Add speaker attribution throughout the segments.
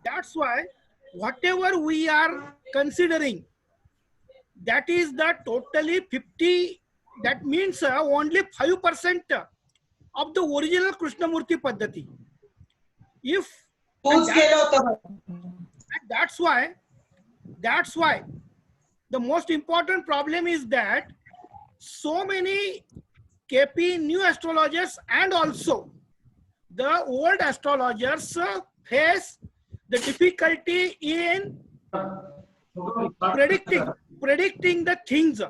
Speaker 1: That's why whatever we are considering, that is the totally 50, that means only 5% of the original Krishnamurti Paddhati. If, and
Speaker 2: तूच
Speaker 1: that,
Speaker 2: केलं होतं.
Speaker 1: and that's why the most important problem is that so many KP new astrologers and also the old astrologers face the difficulty in predicting the things.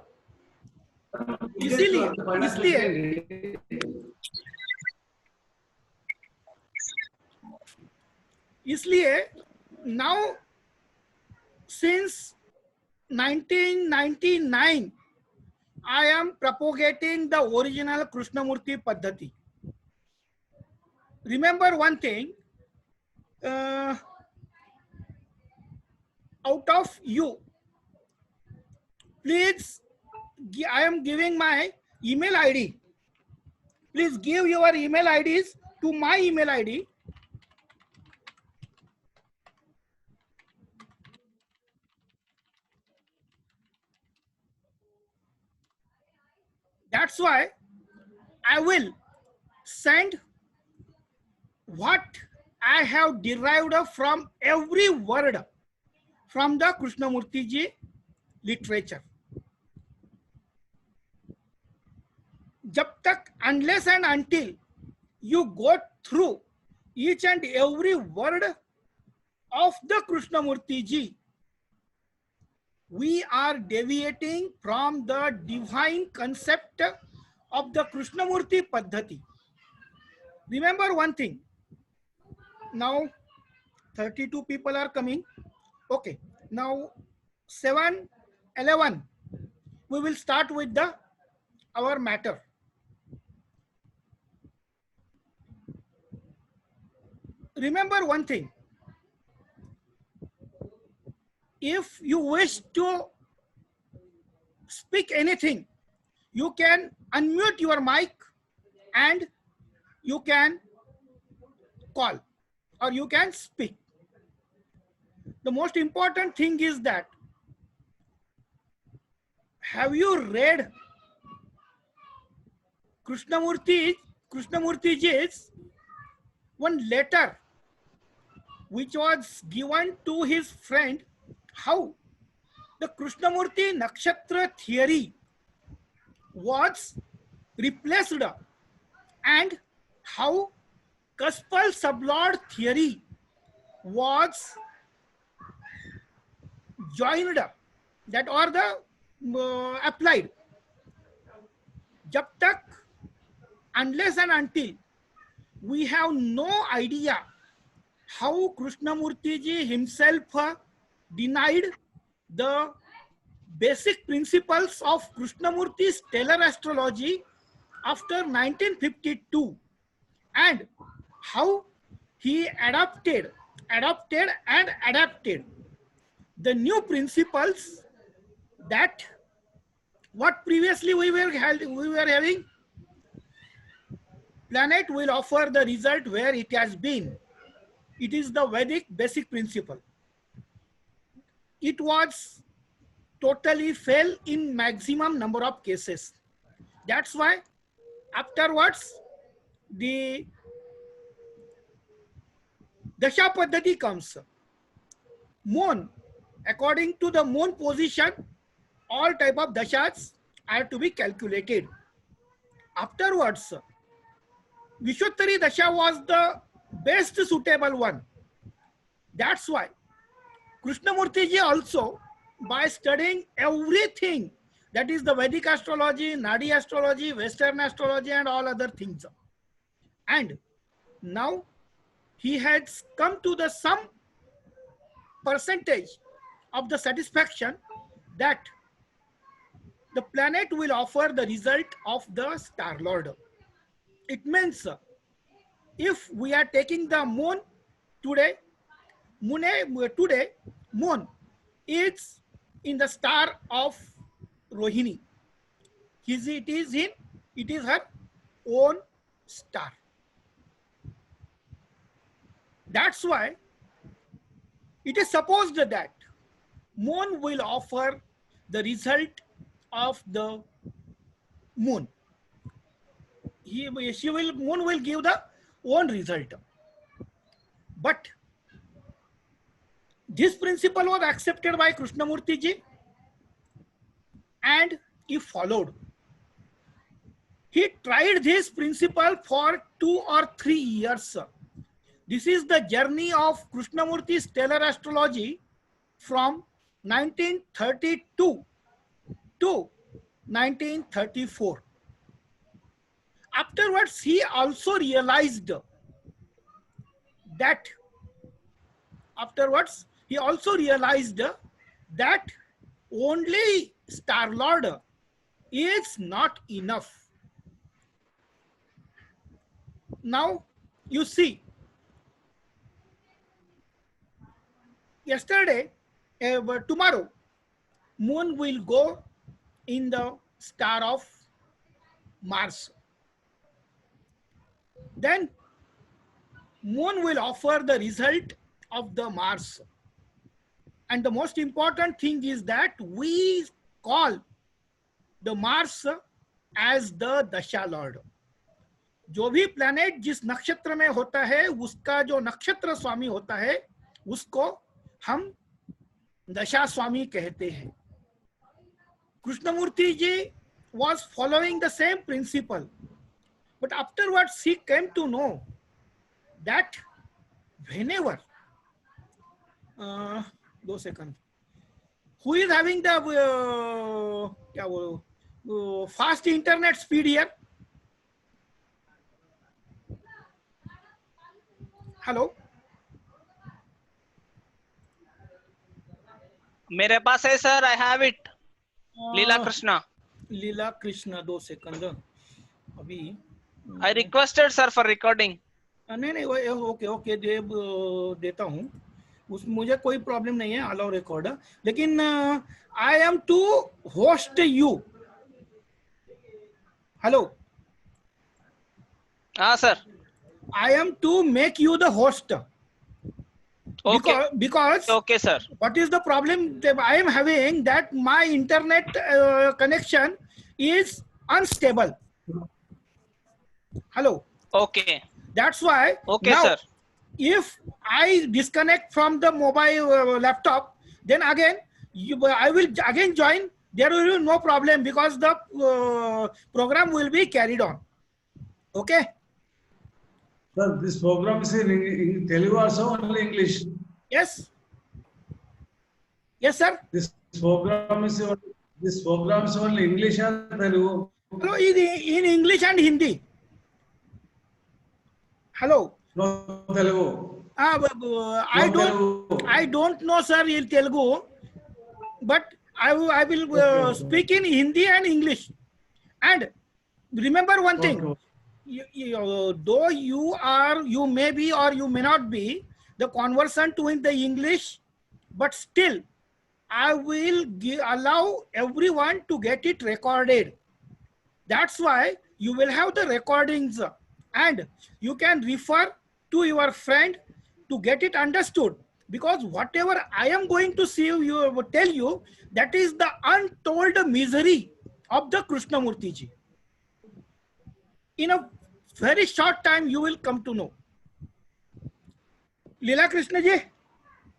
Speaker 1: इसीलिए इसलिए इसलिए now since 1999 I am propagating the original Krishnamurti Paddhati. Remember one thing, out of you, please, I am giving my email ID. Please give your email IDs to my email ID. That's why I will send what I have derived from every word from the Krishnamurti ji literature. जब तक unless and until you go through each and every word of the Krishnamurti ji, we are deviating from the divine concept of the Krishnamurti Paddhati. Remember one thing, now 32 people are coming. Okay, now 7:11 we will start with the our matter. Remember one thing, if you wish to speak anything, you can unmute your mic and you can call or you can speak. The most important thing is that, have you read Krishnamurti ji's one letter which was given to his friend, how the Krishnamurti Nakshatra theory was replaced and how Kaspal Sublord theory was joined up, that or the applied. Jab tak, unless and until we have no idea how Krishnamurti ji himself denied the basic principles of Krishnamurti's stellar astrology after 1952 and how he adapted the new principles that what previously we were having. Planet will offer the result where it has been. It is the Vedic basic principle. It was totally fail in maximum number of cases. That's why afterwards the Dasha Paddhati comes. Moon, according to the moon position, all type of dashas are to be calculated. Afterwards, Vishuttari Dasha was the best suitable one. That's why Krishnamurti ji also, by studying everything, that is the Vedic astrology, Nadi astrology, Western astrology and all other things. And now he has come to the some percentage of the satisfaction that the planet will offer the result of the star lord. It means if we are taking the moon today, moon is in the star of Rohini. It is her own star. That's why it is supposed that moon will offer the result of the moon. Moon will give the own result. But this principle was accepted by Krishnamurti ji and he followed. He tried this principle for 2 or 3 years. This is the journey of Krishnamurti's stellar astrology from 1932 to 1934. Afterwards, he also realized that only Star Lord is not enough. Now, you see, tomorrow, moon will go in the star of Mars. Then moon will offer the result of the Mars. And the most important thing is that we call the Mars as the Dasha Lord. जो भी planet जिस नक्षत्र में होता है उसका जो नक्षत्र स्वामी होता है उसको हम दशा स्वामी कहते हैं. Krishnamurti ji was following the same principle, but afterwards he came to know that whenever 2 seconds, who is having the fast internet speed here? Hello,
Speaker 2: मेरे पास है sir. I have it. Leela Krishna.
Speaker 1: 2 second. अभी
Speaker 2: I requested sir for recording.
Speaker 1: नहीं okay देता हूँ. मुझे कोई problem नहीं है, अलाउ रिकॉर्ड. लेकिन I am to host you. Hello.
Speaker 2: हाँ sir.
Speaker 1: I am to make you the host.
Speaker 2: Okay.
Speaker 1: Because
Speaker 2: okay sir.
Speaker 1: What is the problem that I am having, that my internet connection is unstable. Hello.
Speaker 2: Okay.
Speaker 1: That's why.
Speaker 2: Okay
Speaker 1: now,
Speaker 2: sir.
Speaker 1: If I disconnect from the mobile laptop, then again I will again join. There will be no problem because the program will be carried on. Okay.
Speaker 3: Sir, this program is in Telugu also, only English?
Speaker 1: Yes. Yes, sir.
Speaker 3: This program is only English or Telugu?
Speaker 1: Hello, in English and Hindi. Hello.
Speaker 3: No Telugu.
Speaker 1: I don't know, sir, in Telugu, but I will speak in Hindi and English. And remember one thing.
Speaker 3: Okay.
Speaker 1: Though you may be or you may not be the conversant in the English, but still I will allow everyone to get it recorded. That's why you will have the recordings and you can refer to your friend to get it understood, because whatever I am going to tell you, that is the untold misery of the Krishnamurti ji. In a very short time, you will come to know. Leela Krishna ji,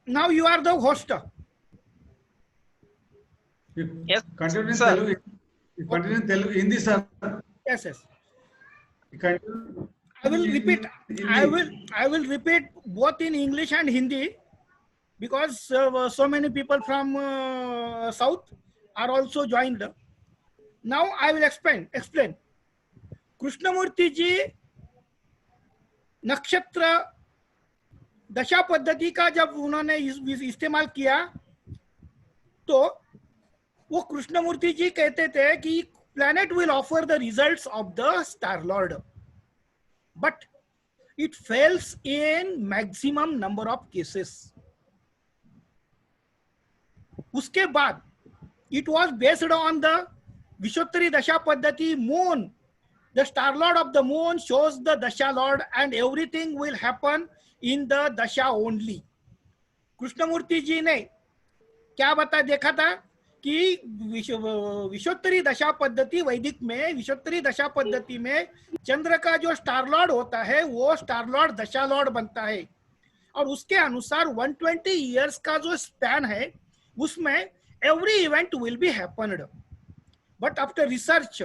Speaker 1: now you are the host.
Speaker 2: Yes,
Speaker 3: Continue in
Speaker 2: sir.
Speaker 3: Telugu. Continue in Telugu. Hindi, sir.
Speaker 1: Yes.
Speaker 3: Continue.
Speaker 1: I will repeat. I will repeat both in English and Hindi, because so many people from South are also joined. Now I will explain. Krishnamurti ji नक्षत्र दशा पद्धति का जब उन्होंने इस्तेमाल किया तो वो कृष्णमूर्ति जी कहते थे कि planet will offer the results of the star lord, but it fails in maximum number of cases. उसके बाद it was based on the Vishottari Dasha Paddhati. Moon, the star lord of the moon, shows the Dasha lord and everything will happen in the Dasha only. Krishnamurthy ji ने क्या बता देखा था कि विश्वोत्तरी दशा पद्धति, वैदिक में विश्वोत्तरी दशा पद्धति में चंद्र का जो स्टार लॉर्ड होता है वो स्टार लॉर्ड दशा लॉर्ड बनता है, और उसके अनुसार 120 इयर्स का जो स्पैन है उसमें every event will be happened. But after research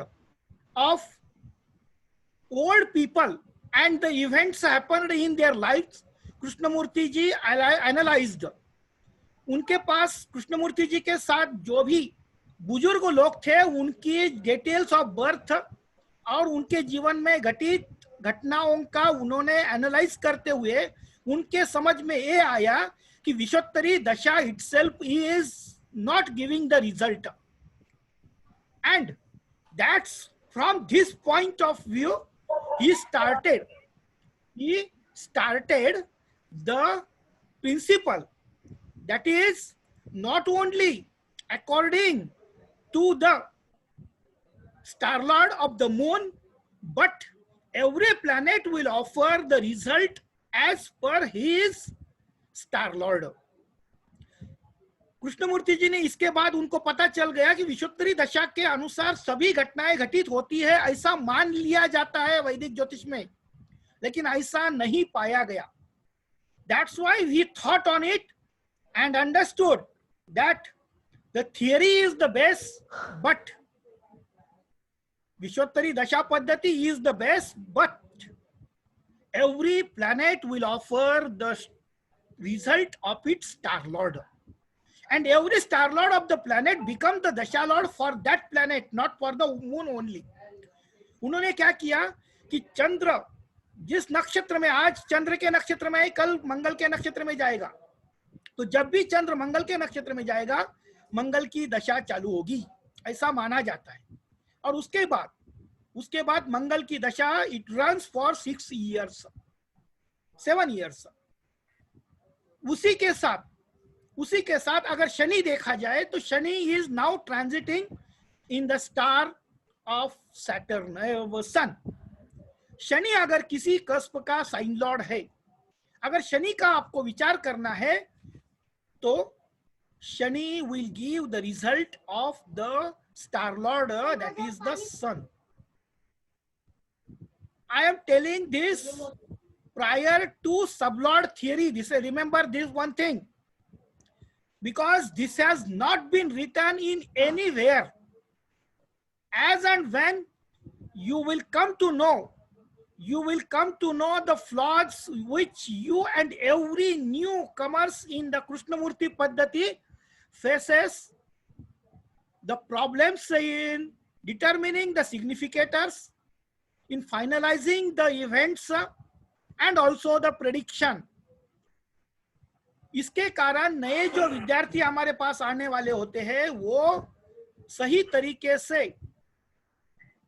Speaker 1: of old people and the events happened in their lifes, Krishnamurti ji analysed. उनके पास कृष्णमूर्ति जी के साथ जो भी बुजुर्ग लोग थे उनकी डिटेल्स ऑफ बर्थ और उनके जीवन में घटित घटनाओं का उन्होंने एनालाइज करते हुए उनके समझ में ये आया कि विश्वोत्तरी दशा itself is not giving the result, and that's from this point of view he started the principle that is not only according to the star lord of the moon, but every planet will offer the result as per his star lord. Krishnamurti ji ने इसके बाद उनको पता चल गया कि विश्वोत्तरी दशा के अनुसार सभी घटनाएं घटित होती है, ऐसा मान लिया जाता है वैदिक ज्योतिष में, लेकिन ऐसा नहीं पाया गया. That's why he thought on it and understood that the theory is the best, but विश्वोत्तरी दशा पद्धति is the best, but every planet will offer the result of its star lord, and every star lord of the planet becomes the dasha lord for that planet, not for the moon only. उन्होंने क्या किया कि चंद्र जिस नक्षत्र में, आज चंद्र के नक्षत्र में है, कल मंगल के नक्षत्र में जाएगा, तो जब भी चंद्र मंगल के नक्षत्र में जाएगा मंगल की दशा चालू होगी, ऐसा माना जाता है. और उसके बाद मंगल की दशा इट रन्स फॉर 7 years. उसी के साथ अगर शनि देखा जाए तो Shani is now transiting in the star of Saturn, sun. Shani अगर किसी कस्प का साइन लॉर्ड है, अगर शनि का आपको विचार करना है तो Shani will give the result of the star lord, that is the sun. I am telling this prior to sublord theory. This, remember this one thing, because this has not been written in anywhere. As and when you will come to know the flaws which you and every newcomers in the Krishnamurti Paddhati faces, the problems in determining the significators, in finalizing the events, and also the prediction. इसके कारण नए जो विद्यार्थी हमारे पास आने वाले होते हैं वो सही तरीके से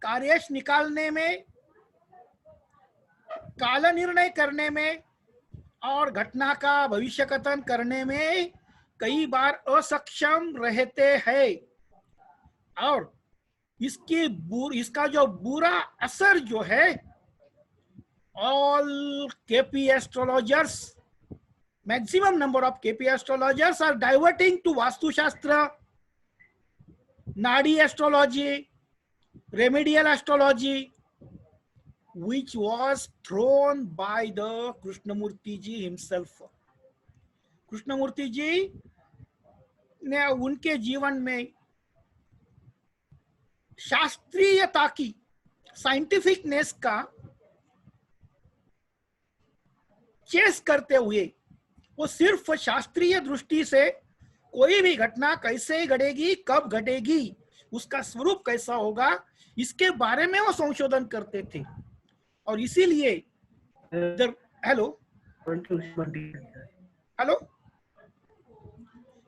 Speaker 1: कार्यश निकालने में, काल निर्णय करने में और घटना का भविष्य कथन करने में कई बार असक्षम रहते हैं, और इसका जो बुरा असर जो है, all KP astrologers, maximum number of KP astrologers are diverting to Vastu Shastra, Nadi astrology, remedial astrology, which was thrown by the Krishnamurti ji himself. Krishnamurti ji ने उनके जीवन में शास्त्रीयता की, साइंटिफिकनेस का चेस करते हुए वो सिर्फ शास्त्रीय दृष्टि से कोई भी घटना कैसे घटेगी, कब घटेगी, उसका स्वरूप कैसा होगा, इसके बारे में वो संशोधन करते थे. और इसीलिए हेलो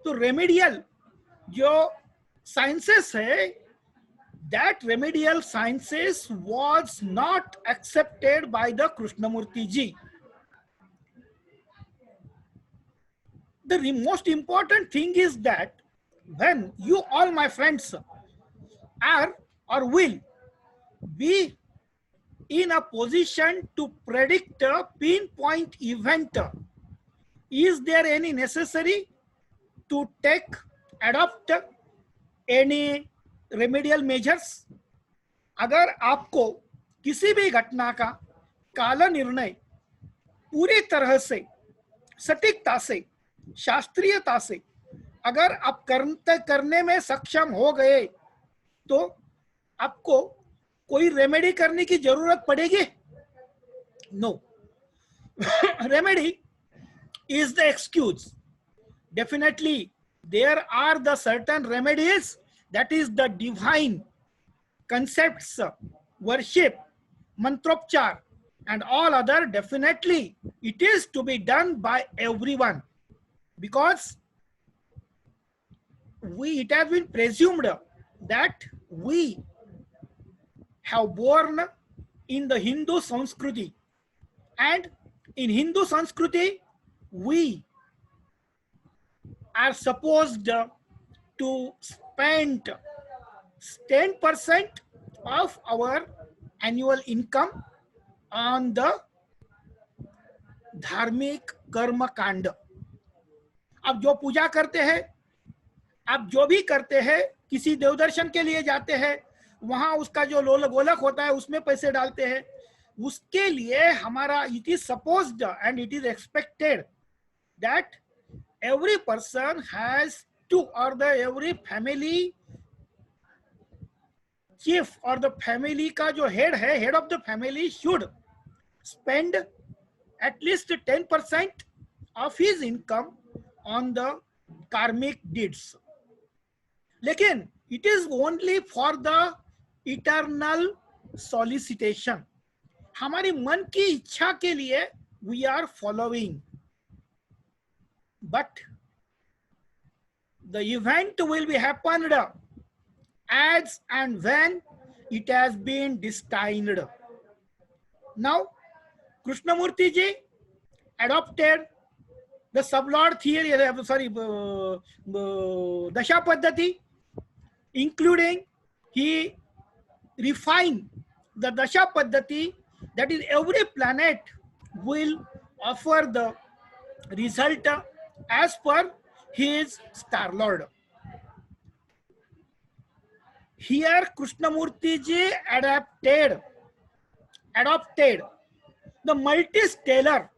Speaker 1: तो रेमेडियल जो साइंसेस है, that remedial sciences was not accepted by the Krishnamurti ji. The most important thing is that when you all my friends are or will be in a position to predict a pinpoint event is there any necessary to take adopt any remedial measures? अगर आपको किसी भी घटना का काला निर्णय पूरी तरह से सटीकता से शास्त्रीयता से अगर आप करने में सक्षम हो गए तो आपको कोई रेमेडी करने की जरूरत पड़ेगी? No. Remedy is the excuse. Definitely there are the certain remedies, that is the divine concepts, worship, mantropchar and all other. Definitely it is to be done by everyone, because it has been presumed that we have born in the Hindu Sanskriti, and in Hindu Sanskriti we are supposed to spend 10% of our annual income on the धार्मिक कर्म कांड. आप जो पूजा करते हैं, आप जो भी करते हैं, किसी देवदर्शन के लिए जाते हैं, वहां उसका जो लोल गोलक होता है उसमें पैसे डालते हैं, उसके लिए हमारा it is supposed and it is expected that every person has to, or the every family chief or the family का जो head है, head of the family should spend at least 10% of his income on the karmic deeds. लेकिन it is only for the eternal solicitation. हमारी मन की इच्छा के लिए we are following, but the event will be happened as and when it has been destined. Now Krishnamurti ji adopted the sublord theory, Dasha Paddhati, including he refined the Dasha Paddhati, that is every planet will offer the result as per his star lord. Here Krishnamurti ji adopted the multi-stellar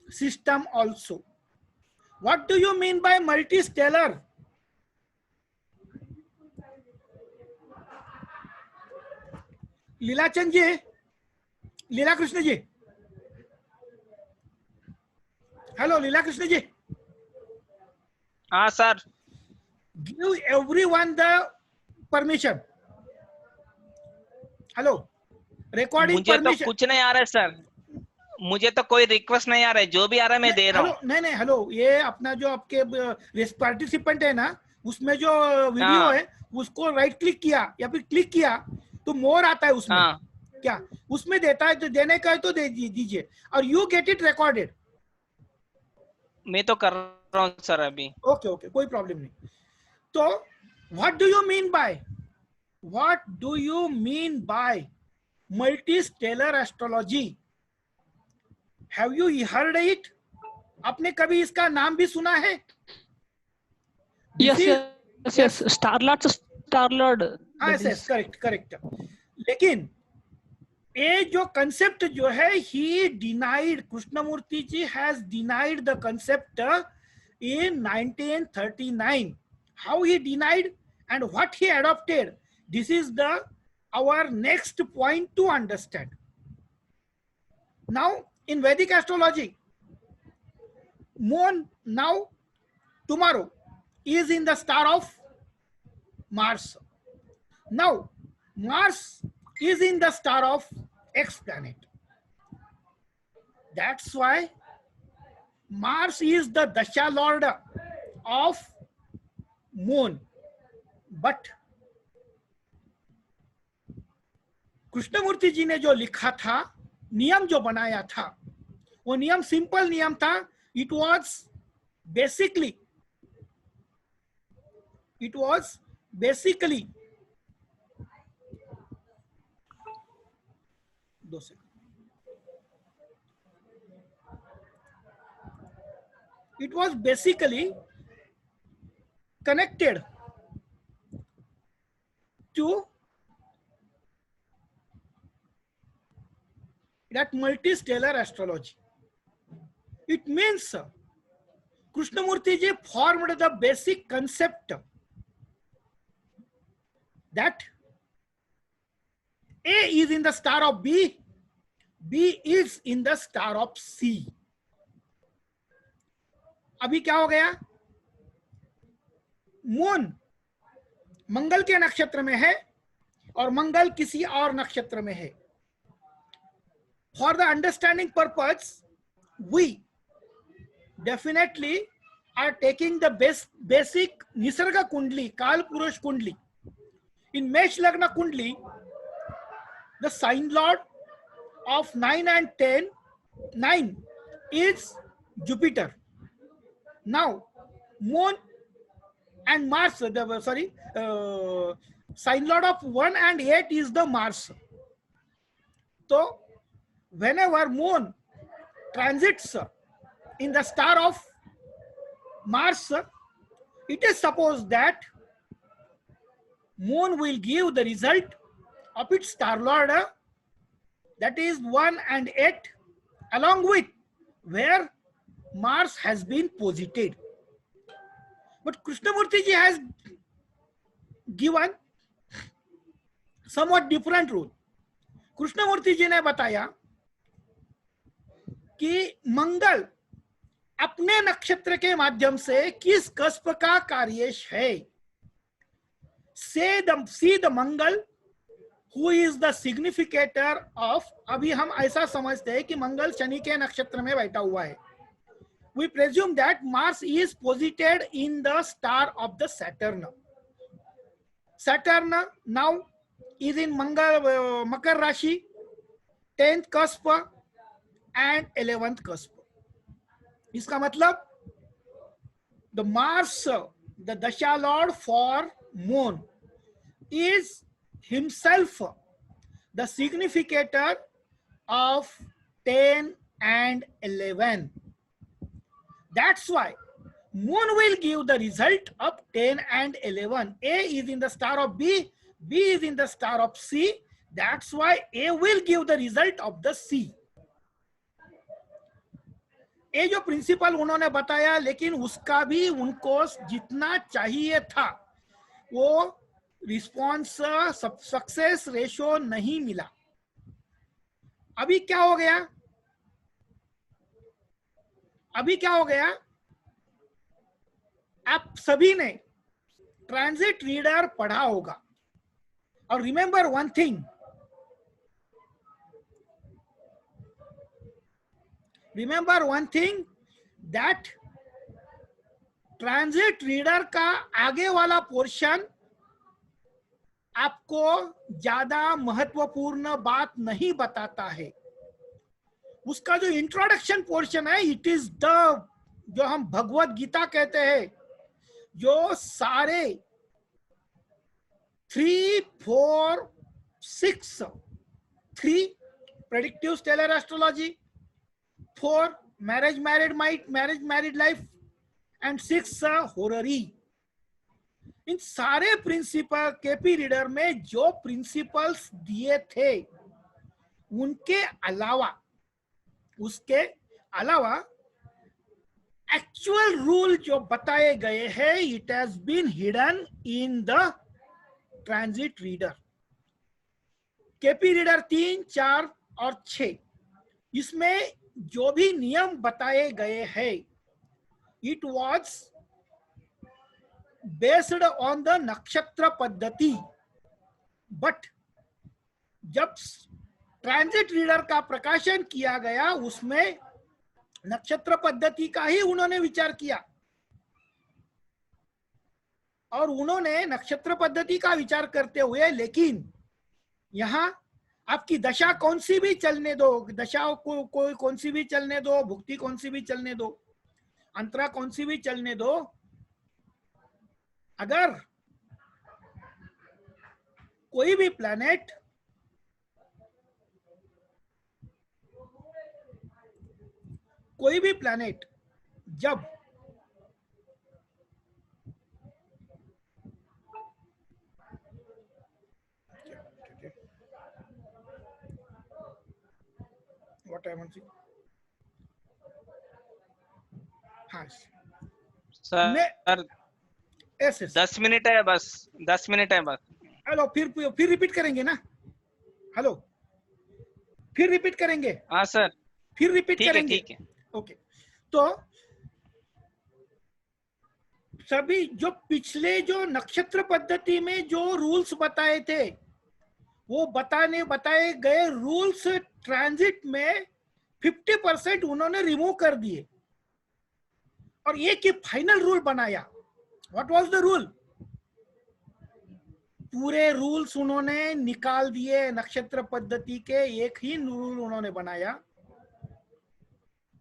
Speaker 1: system also. What do you mean by multi-stellar? Leelachand ji, Leela Krishna ji, hello Leela Krishna ji.
Speaker 2: हाँ sir.
Speaker 1: Give everyone the permission. Hello, recording
Speaker 2: मुझे
Speaker 1: permission.
Speaker 2: तो कुछ नहीं आ रहा है sir, मुझे तो कोई रिक्वेस्ट नहीं आ रहा है, जो भी आ रहा है मैं दे रहा हूँ.
Speaker 1: नहीं नहीं, हेलो, ये अपना जो आपके पार्टिसिपेंट है ना, उसमें जो वीडियो है उसको राइट क्लिक किया या फिर क्लिक किया तो मोर आता है उसमें. क्या उसमें देता है? तो देने का है तो दे दीजिए, और यू गेट इट रिकॉर्डेड.
Speaker 2: मैं तो कर रहा हूँ सर अभी.
Speaker 1: ओके ओके, कोई प्रॉब्लम नहीं. तो what do you mean by multi stellar astrology? Have you heard it? आपने कभी इसका नाम भी सुना है?
Speaker 4: Yes, starlord.
Speaker 1: Yes, correct. लेकिन ये जो कंसेप्ट जो है, he denied, Krishnamurti ji has denied the concept in 1939. How he denied and what he adopted, this is our next point to understand. Now in Vedic astrology, moon now tomorrow is in the star of Mars. Now Mars is in the star of X planet. That's why Mars is the Dasha Lord of Moon. But Krishnamurti ji ने जो लिखा था, नियम जो बनाया था, वो नियम सिंपल नियम था. It was basically 2 second. it was basically connected to that multi-stellar astrology. It means Krishnamurti ji formed the basic concept that A is in the star of B, B is in the star of C. अभी क्या हो गया? Moon मंगल के नक्षत्र में है और मंगल किसी और नक्षत्र में है. For the understanding purpose, we definitely are taking the basic Nisarga Kundli, Kal Purush Kundli. In Mesh Lagna Kundli, the sign lord of 9 and 10, 9 is Jupiter. Now, Moon and Mars, sign lord of 1 and 8 is the Mars. So, whenever Moon transits in the star of Mars, it is supposed that Moon will give the result of its star lord, that is 1 and 8, along with where Mars has been posited. But Krishnamurti ji has given somewhat different rule. Krishnamurti ji ने बताया कि मंगल अपने नक्षत्र के माध्यम से किस cusp का कार्येश है. See the Mangal who is the significator of, अभी हम ऐसा समझते हैं कि मंगल शनि के नक्षत्र में बैठा हुआ है. We presume that Mars is posited in the star of the Saturn. Saturn now is in Makar Rashi, 10th cusp and 11th cusp. इसका मतलब the Mars, the Dasha Lord for Moon, is himself the significator of 10 and 11. That's why Moon will give the result of 10 and 11. A is in the star of B, B is in the star of C. That's why A will give the result of the C. ये जो principal उन्होंने बताया, लेकिन उसका भी उनको जितना चाहिए था वो रिस्पॉन्स सक्सेस रेशो नहीं मिला. अभी क्या हो गया? अभी क्या हो गया? आप सभी ने ट्रांजिट रीडर पढ़ा होगा और remember one thing, remember one thing that transit reader का आगे वाला पोर्शन आपको ज्यादा महत्वपूर्ण बात नहीं बताता है. उसका जो इंट्रोडक्शन पोर्शन है, इट इज द, जो हम भगवत गीता कहते हैं, जो सारे 3, 4, 6, 3 predictive stellar astrology, 4 marriage life and 6 horary. इन सारे प्रिंसिपल केपी रीडर में जो प्रिंसिपल्स दिए थे उसके अलावा एक्चुअल रूल जो बताए गए हैं, it has been hidden in the transit reader. KP reader 3, 4 और 6, इसमें जो भी नियम बताए गए हैं, it was based on the नक्षत्र पद्धति. बट जब ट्रांजिट रीडर का प्रकाशन किया गया, उसमें नक्षत्र पद्धति का ही उन्होंने विचार किया और उन्होंने नक्षत्र पद्धति का विचार करते हुए, लेकिन यहां आपकी दशा कौन सी भी चलने दो, दशा को कोई कौन सी भी चलने दो, भुक्ति कौन सी भी चलने दो, अंतरा कौन सी भी चलने दो, अगर कोई भी प्लैनेट जब व्हाट आई वांट। हाँ
Speaker 2: सर
Speaker 1: यस यस
Speaker 2: 10 मिनट है बस, 10 मिनट है बस।
Speaker 1: हेलो, फिर रिपीट करेंगे ना? हेलो, फिर रिपीट करेंगे?
Speaker 2: हाँ सर
Speaker 1: फिर रिपीट
Speaker 2: ठीक है
Speaker 1: करेंगे?
Speaker 2: ठीक है।
Speaker 1: ओके, तो सभी जो पिछले जो नक्षत्र पद्धति में जो रूल्स बताए थे, वो बताए गए रूल्स ट्रांजिट में 50% उन्होंने रिमूव कर दिए और एक ही फाइनल रूल बनाया। What was the rule? पूरे रूल्स उन्होंने निकाल दिए नक्षत्र पद्धति के, एक ही रूल उन्होंने बनाया।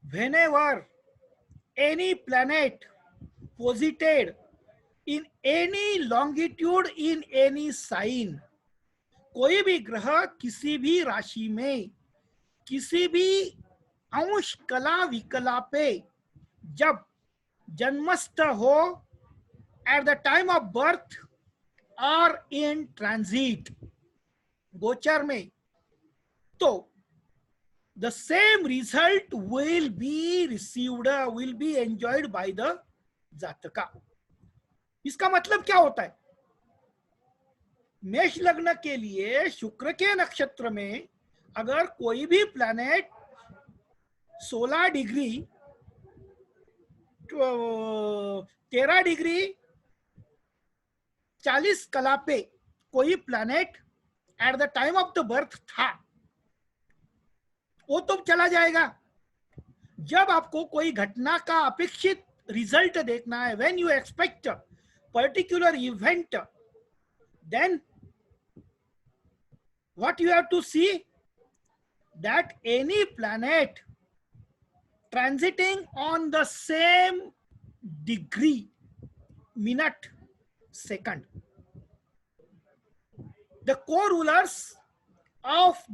Speaker 1: Whenever any planet posited in any longitude in any sign, कोई भी ग्रह किसी भी राशि में किसी भी अंश कला विकला पे जब जन्मस्थ हो, at the time of birth और इन ट्रांजिट, गोचर में, तो the same result will be received, will be enjoyed by the जातका। इसका मतलब क्या होता है? मेष लग्न के लिए शुक्र के नक्षत्र में अगर कोई भी प्लैनेट 16 डिग्री 13 डिग्री 40 कला पे कोई planet at the time of the birth था, वो तो चला जाएगा। जब आपको कोई घटना का अपेक्षित रिजल्ट देखना है, when you expect particular event, then what you have to see that any planet transiting on the same degree, minute, second, the co-rulers of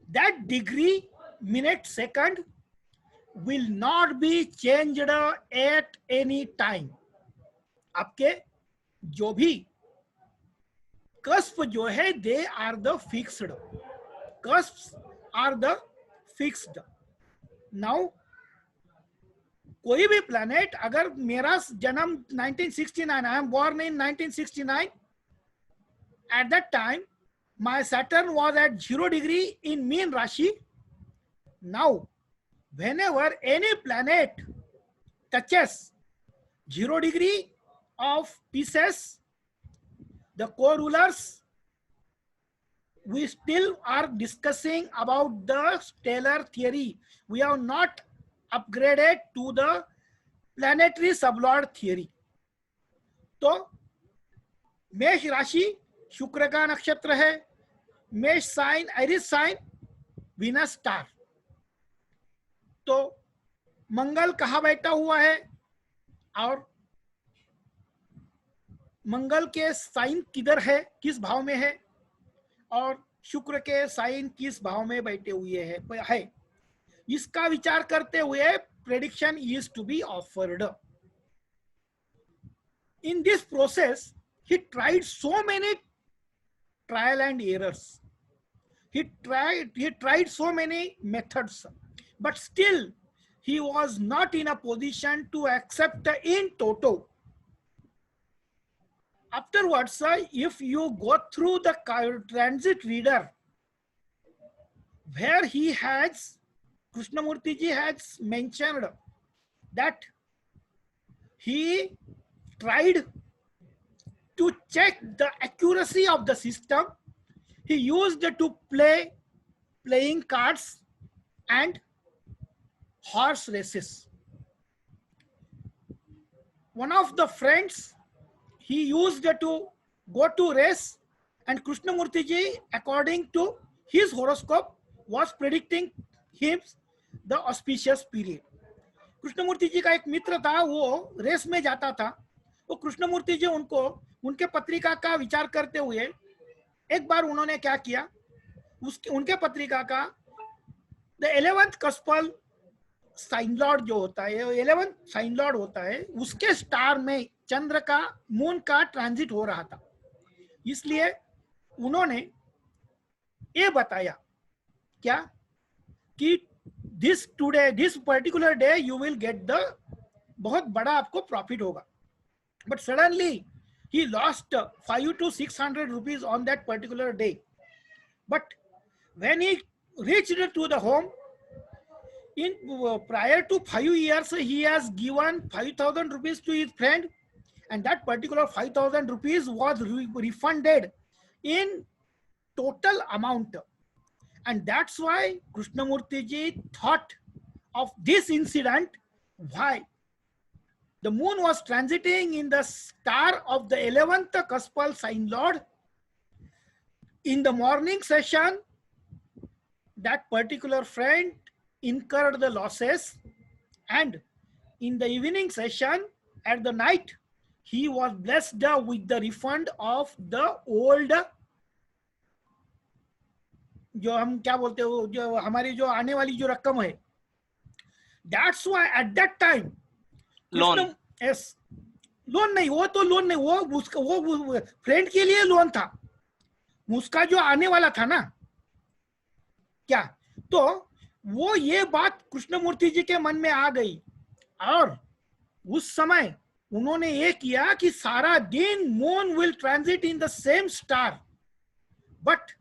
Speaker 1: that degree, minute, second will not be changed at any time. आपके जो भी cusp जो है, they are the fixed, cusp are the fixed. Now कोई भी planet, अगर मेरा जन्म 1969, I am born in 1969, at that time my Saturn was at 0 degree in Meen Rashi. Now, whenever any planet touches 0 degree of Pisces, the co-rulers, we still are discussing about the stellar theory. We have not upgraded to the planetary sublord theory. तो मेष राशि शुक्र का नक्षत्र है, Mesh sign Aries sign, Venus star. तो मंगल कहाँ बैठा हुआ है और मंगल के साइन किधर है, किस भाव में है, और शुक्र के साइन किस भाव में बैठे हुए है, इसका विचार करते हुए prediction is to be offered. In this process, he tried so many trial and errors. He tried so many methods, but still he was not in a position to accept in toto. Afterwards, if you go through the transit reader, where he has, Krishnamurti ji has mentioned that he tried to check the accuracy of the system. He used to playing cards and horse races. One of the friends, he used to go to race, and Krishnamurti ji, according to his horoscope, was predicting him the auspicious period. Krishnamurti ji का एक मित्र था, वो race में जाता था। वो कृष्णमूर्ति जी उनको उनके पत्रिका का विचार करते हुए एक बार उन्होंने क्या किया, उनके पत्रिका का द 11th कस्पल साइन लॉर्ड जो होता है, 11th साइन लॉर्ड होता है, उसके स्टार में चंद्र का, मून का ट्रांजिट हो रहा था। इसलिए उन्होंने ये बताया क्या कि this particular day you will get the बहुत बड़ा आपको प्रॉफिट होगा, but suddenly he lost 500 to 600 rupees on that particular day. But when he reached to the home, in prior to 5 years he has given 5,000 rupees to his friend, and that particular 5,000 rupees was refunded in total amount. And that's why Krishnamurti ji thought of this incident. Why? The moon was transiting in the star of the 11th Kaspal sign lord. In the morning session, that particular friend incurred the losses, and in the evening session, at the night, he was blessed with the refund of the old, जो हम क्या बोलते हो, जो हमारी जो आने वाली जो रकम है. That's why at that time
Speaker 2: loan
Speaker 1: yes, loan नहीं, वो तो लोन नहीं, वो उसका वो फ्रेंड के लिए लोन था, उसका जो आने वाला था ना, क्या, तो वो ये बात कृष्णमूर्ति जी के मन में आ गई, और उस समय उन्होंने ये किया कि सारा दिन moon will transit in the same star, but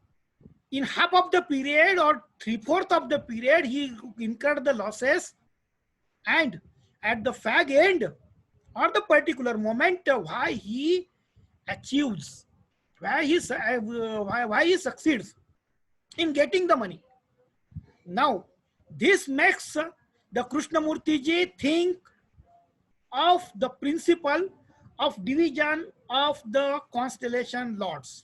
Speaker 1: in half of the period or 3/4 of the period he incurred the losses, and at the fag end or the particular moment why he achieves, why he succeeds in getting the money. Now this makes the Krishnamurti ji think of the principle of division of the constellation lords.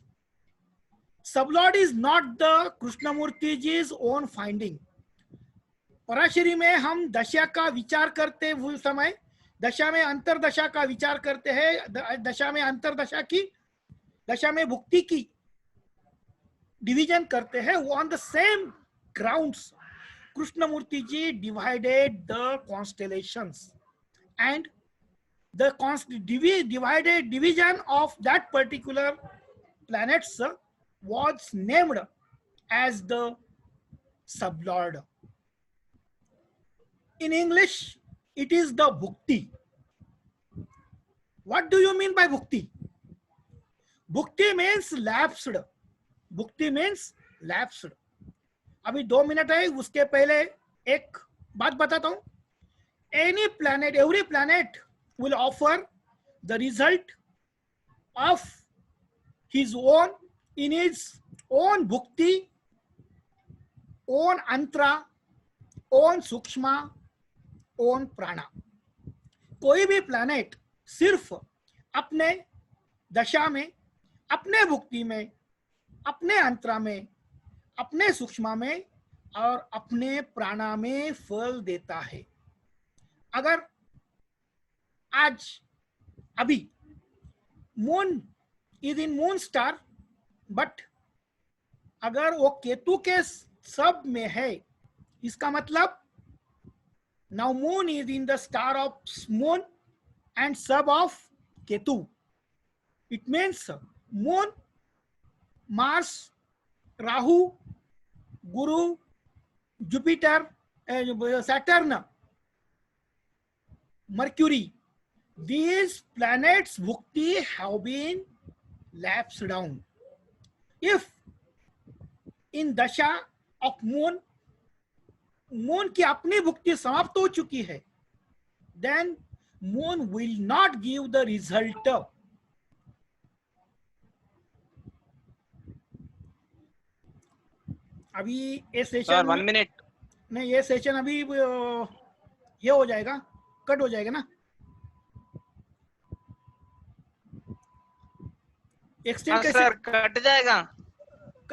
Speaker 1: Sublord is not the Krishnamurti ji's own finding. Parashari में हम दशा का विचार करते हुए समय दशा में अंतरदशा का विचार करते हैं, दशा में अंतरदशा की, दशा में भुक्ति की डिवीजन करते हैं, वो on the same grounds Krishnamurti ji divided the constellations, and the division of that particular planets was named as the sublord. In English, it is the bhukti. What do you mean by bhukti? Bhukti means lapsed. Bhukti means lapsed. अभी 2 minute है, उसके पहले एक बात बताता हूं. Any planet, every planet will offer the result of his own, in his own bhukti, own antra, own सूक्ष्मा, own प्राणा. कोई भी प्लैनेट सिर्फ अपने दशा में, अपने भुक्ति में, अपने अंतरा में, अपने सूक्ष्मा में और अपने प्राणा में फल देता है. अगर आज अभी moon is in moon star, but अगर वो केतु के सब में है, इसका मतलब now moon is in the star of moon and sub of Ketu. It means moon, Mars, Rahu, Guru, Jupiter, Saturn, Mercury. These planets bhukti have been lapsed down. If in dasha of moon, moon की अपनी भुक्ति समाप्त हो चुकी है, then moon will not give the result. अभी ये session
Speaker 2: 1 minute
Speaker 1: नहीं, ये सेशन अभी ये हो जाएगा, कट हो जाएगा ना. एक्सटेंड कैसे
Speaker 2: सर कट जाएगा?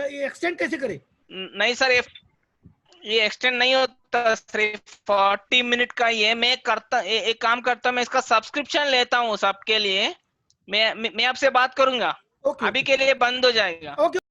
Speaker 1: एक्सटेंड कैसे करे?
Speaker 2: नहीं सर, ये एक्सटेंड नहीं होता, सिर्फ 40 मिनट का. ये मैं करता, एक काम करता, मैं इसका सब्सक्रिप्शन लेता हूँ सबके लिए. मैं आपसे बात करूंगा.
Speaker 1: Okay.
Speaker 2: अभी के लिए बंद हो जाएगा.
Speaker 1: Okay.